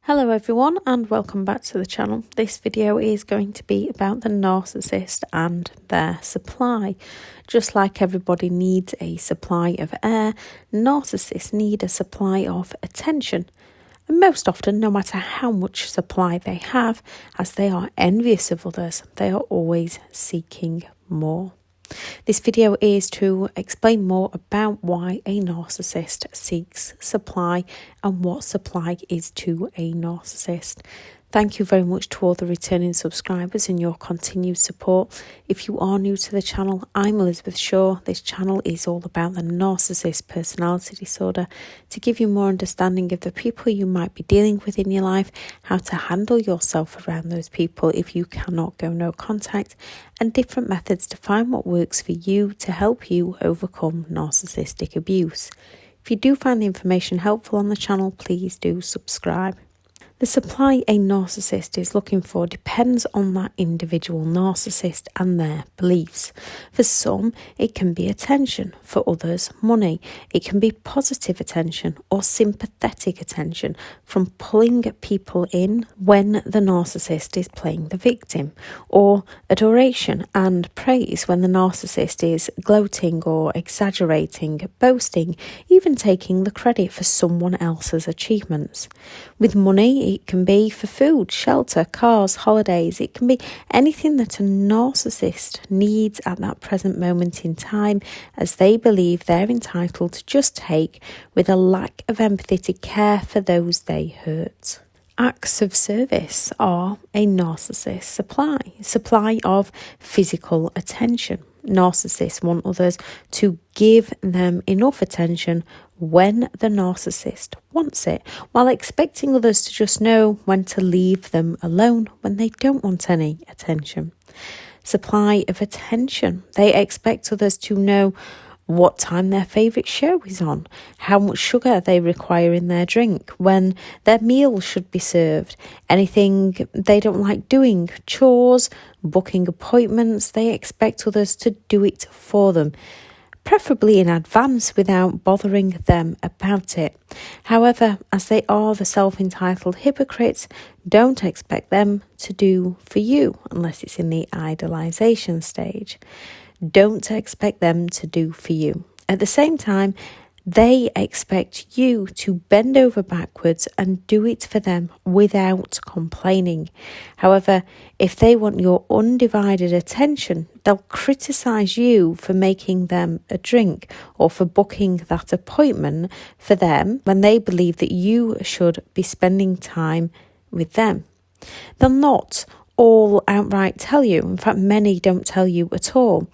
Hello everyone and welcome back to the channel. This video is going to be about the narcissist and their supply. Just like everybody needs a supply of air, narcissists need a supply of attention. And most often, no matter how much supply they have, as they are envious of others, they are always seeking more. This video is to explain more about why a narcissist seeks supply and what supply is to a narcissist. Thank you very much to all the returning subscribers and your continued support. If you are new to the channel, I'm Elizabeth Shaw. This channel is all about the narcissist personality disorder to give you more understanding of the people you might be dealing with in your life, how to handle yourself around those people if you cannot go no contact, and different methods to find what works for you to help you overcome narcissistic abuse. If you do find the information helpful on the channel, please do subscribe. The supply a narcissist is looking for depends on that individual narcissist and their beliefs. For some, it can be attention. For others, money. It can be positive attention or sympathetic attention from pulling people in when the narcissist is playing the victim, or adoration and praise when the narcissist is gloating or exaggerating, boasting, even taking the credit for someone else's achievements. With money, it can be for food, shelter, cars, holidays. It can be anything that a narcissist needs at that present moment in time, as they believe they're entitled to just take, with a lack of empathy to care for those they hurt. Acts of service are a narcissist supply of physical attention. Narcissists want others to give them enough attention when the narcissist wants it, while expecting others to just know when to leave them alone when they don't want any attention. Supply of attention. They expect others to know what time their favourite show is on, how much sugar they require in their drink, when their meal should be served, anything they don't like doing, chores, booking appointments. They expect others to do it for them, preferably in advance without bothering them about it. However, as they are the self-entitled hypocrites, don't expect them to do for you unless it's in the idolization stage. Don't expect them to do for you. At the same time, they expect you to bend over backwards and do it for them without complaining. However, if they want your undivided attention, they'll criticise you for making them a drink or for booking that appointment for them when they believe that you should be spending time with them. They'll not all outright tell you. In fact, many don't tell you at all.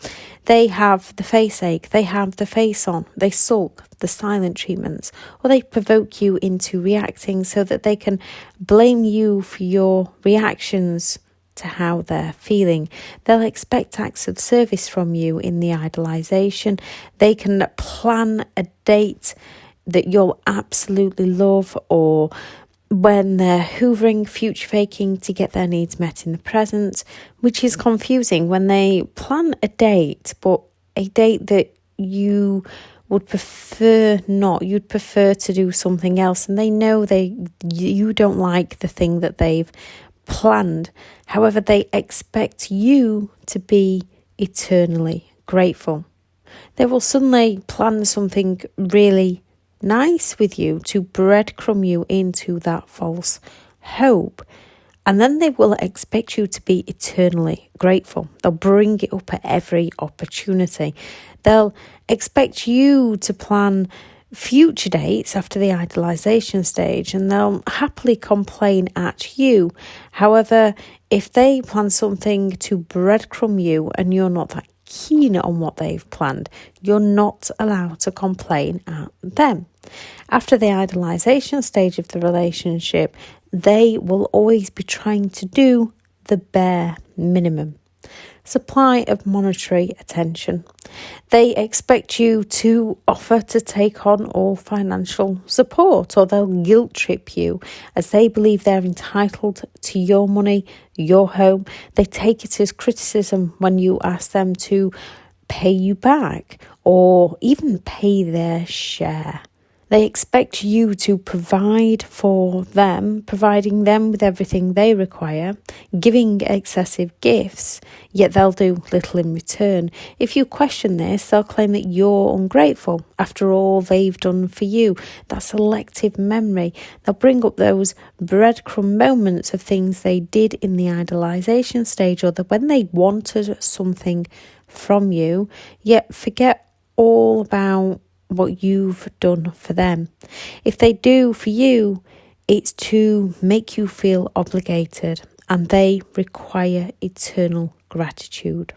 They have the face ache, they have the face on, they sulk, the silent treatments, or they provoke you into reacting so that they can blame you for your reactions to how they're feeling. They'll expect acts of service from you in the idolization. They can plan a date that you'll absolutely love, or when they're hoovering, future faking to get their needs met in the present, which is confusing when they plan a date, but a date that you would prefer not. You'd prefer to do something else, and they know you don't like the thing that they've planned. However, they expect you to be eternally grateful. They will suddenly plan something really nice with you to breadcrumb you into that false hope, and then they will expect you to be eternally grateful. They'll bring it up at every opportunity. They'll expect you to plan future dates after the idolization stage, and they'll happily complain at you. However, if they plan something to breadcrumb you and you're not that keen on what they've planned, you're not allowed to complain at them. After the idolization stage of the relationship, they will always be trying to do the bare minimum. Supply of monetary attention. They expect you to offer to take on all financial support, or they'll guilt trip you as they believe they're entitled to your money, your home. They take it as criticism when you ask them to pay you back or even pay their share. They expect you to provide for them, providing them with everything they require, giving excessive gifts, yet they'll do little in return. If you question this, they'll claim that you're ungrateful after all they've done for you. That selective memory. They'll bring up those breadcrumb moments of things they did in the idealization stage, or that when they wanted something from you, yet forget all about what you've done for them. If they do for you, it's to make you feel obligated, and they require eternal gratitude.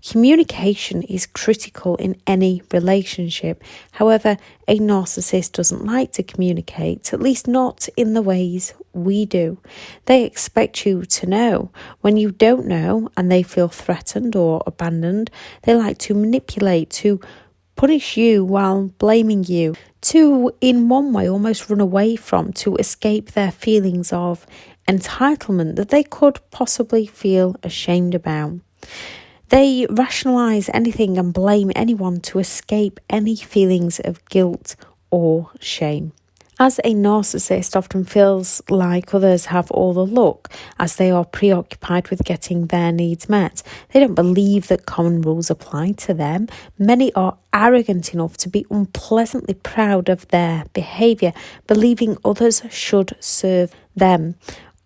Communication is critical in any relationship. However, a narcissist doesn't like to communicate, at least not in the ways we do. They expect you to know. When you don't know and they feel threatened or abandoned, they like to manipulate, to punish you while blaming you, to, in one way, almost run away from, to escape their feelings of entitlement that they could possibly feel ashamed about. They rationalise anything and blame anyone to escape any feelings of guilt or shame. As a narcissist often feels like others have all the luck, as they are preoccupied with getting their needs met. They don't believe that common rules apply to them. Many are arrogant enough to be unpleasantly proud of their behaviour, believing others should serve them.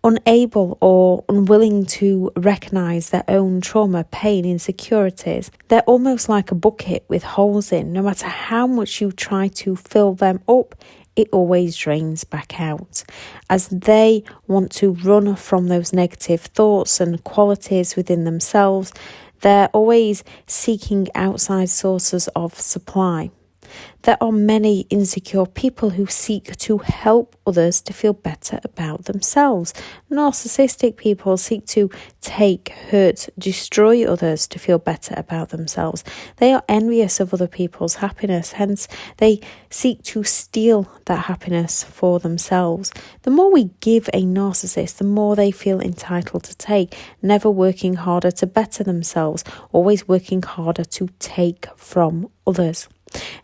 Unable or unwilling to recognise their own trauma, pain, insecurities. They're almost like a bucket with holes in. No matter how much you try to fill them up, it always drains back out, as they want to run from those negative thoughts and qualities within themselves. They're always seeking outside sources of supply. There are many insecure people who seek to help others to feel better about themselves. Narcissistic people seek to take, hurt, destroy others to feel better about themselves. They are envious of other people's happiness, hence they seek to steal that happiness for themselves. The more we give a narcissist, the more they feel entitled to take, never working harder to better themselves, always working harder to take from others.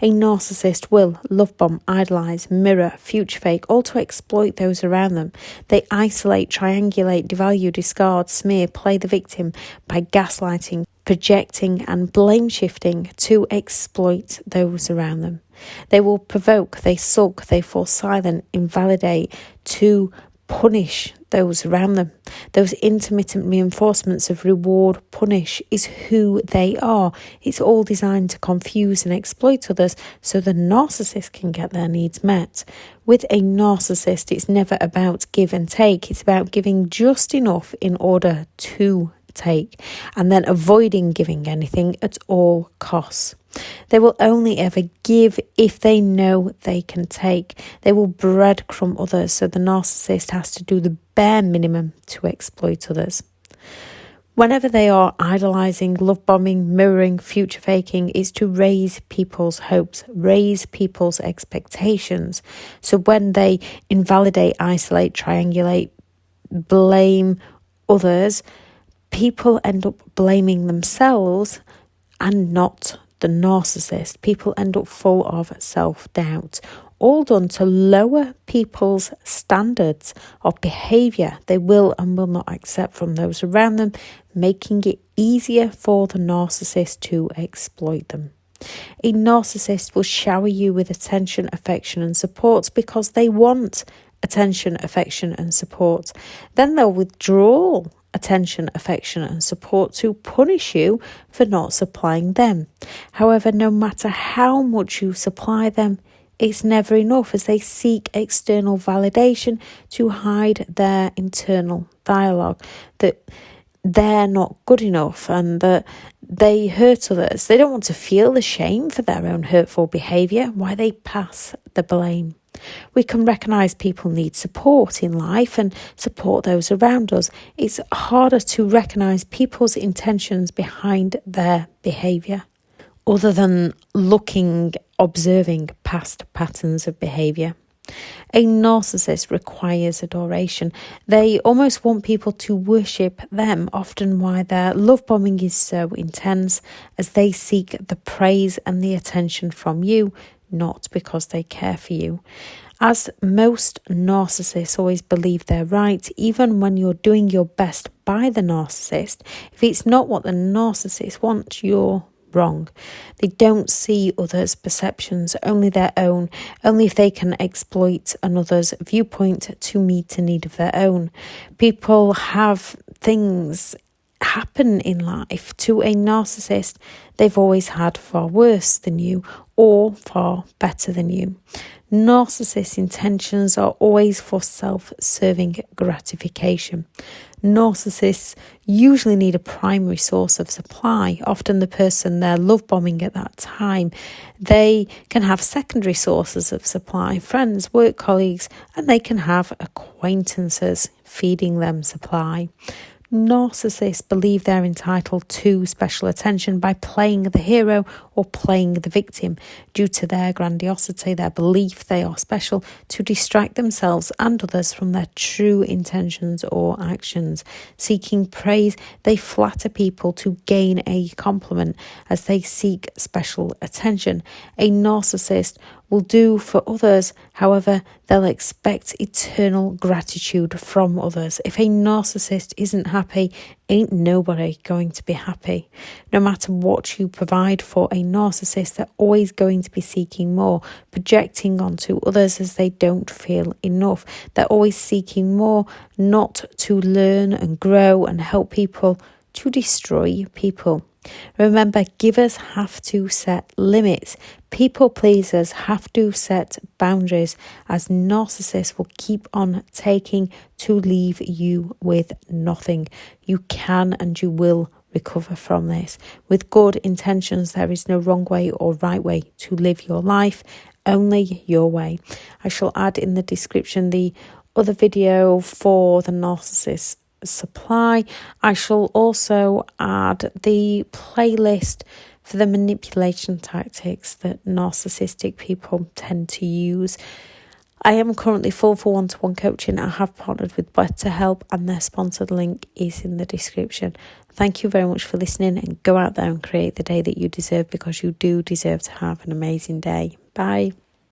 A narcissist will love bomb, idolise, mirror, future fake, all to exploit those around them. They isolate, triangulate, devalue, discard, smear, play the victim by gaslighting, projecting and blame shifting to exploit those around them. They will provoke, they sulk, they fall silent, invalidate, to punish those around them. Those intermittent reinforcements of reward, punish is who they are. It's all designed to confuse and exploit others so the narcissist can get their needs met. With a narcissist, it's never about give and take. It's about giving just enough in order to take, and then avoiding giving anything at all costs. They will only ever give if they know they can take. They will breadcrumb others, so the narcissist has to do the bare minimum to exploit others. Whenever they are idolising, love bombing, mirroring, future faking, is to raise people's hopes, raise people's expectations. So when they invalidate, isolate, triangulate, blame others, people end up blaming themselves and not the narcissist. People end up full of self-doubt, all done to lower people's standards of behaviour they will and will not accept from those around them, making it easier for the narcissist to exploit them. A narcissist will shower you with attention, affection and support because they want attention, affection and support. Then they'll withdraw attention, affection and support to punish you for not supplying them. However, no matter how much you supply them, it's never enough, as they seek external validation to hide their internal dialogue, that they're not good enough and that they hurt others. They don't want to feel the shame for their own hurtful behaviour, why they pass the blame. We can recognise people need support in life and support those around us. It's harder to recognise people's intentions behind their behaviour, other than observing past patterns of behaviour. A narcissist requires adoration. They almost want people to worship them, often why their love bombing is so intense, as they seek the praise and the attention from you not because they care for you. As most narcissists always believe they're right, even when you're doing your best by the narcissist, if it's not what the narcissist wants, you're wrong. They don't see others' perceptions, only their own, only if they can exploit another's viewpoint to meet a need of their own. People have things happen in life to a narcissist they've always had far worse than you or far better than you. Narcissist intentions are always for self-serving gratification. Narcissists usually need a primary source of supply, often the person they're love bombing at that time. They can have secondary sources of supply, friends, work colleagues, and they can have acquaintances feeding them supply. Narcissists believe they're entitled to special attention by playing the hero or playing the victim due to their grandiosity, their belief they are special, to distract themselves and others from their true intentions or actions. Seeking praise, they flatter people to gain a compliment as they seek special attention. A narcissist will do for others, however, they'll expect eternal gratitude from others. If a narcissist isn't happy, ain't nobody going to be happy. No matter what you provide for a narcissist, they're always going to be seeking more, projecting onto others as they don't feel enough. They're always seeking more, not to learn and grow and help people, to destroy people. Remember, givers have to set limits. People pleasers have to set boundaries, as narcissists will keep on taking to leave you with nothing. You can and you will recover from this. With good intentions, there is no wrong way or right way to live your life, only your way. I shall add in the description the other video for the narcissist supply. I shall also add the playlist for the manipulation tactics that narcissistic people tend to use. I am currently full for one-to-one coaching. I have partnered with BetterHelp and their sponsored link is in the description. Thank you very much for listening, and go out there and create the day that you deserve, because you do deserve to have an amazing day. Bye.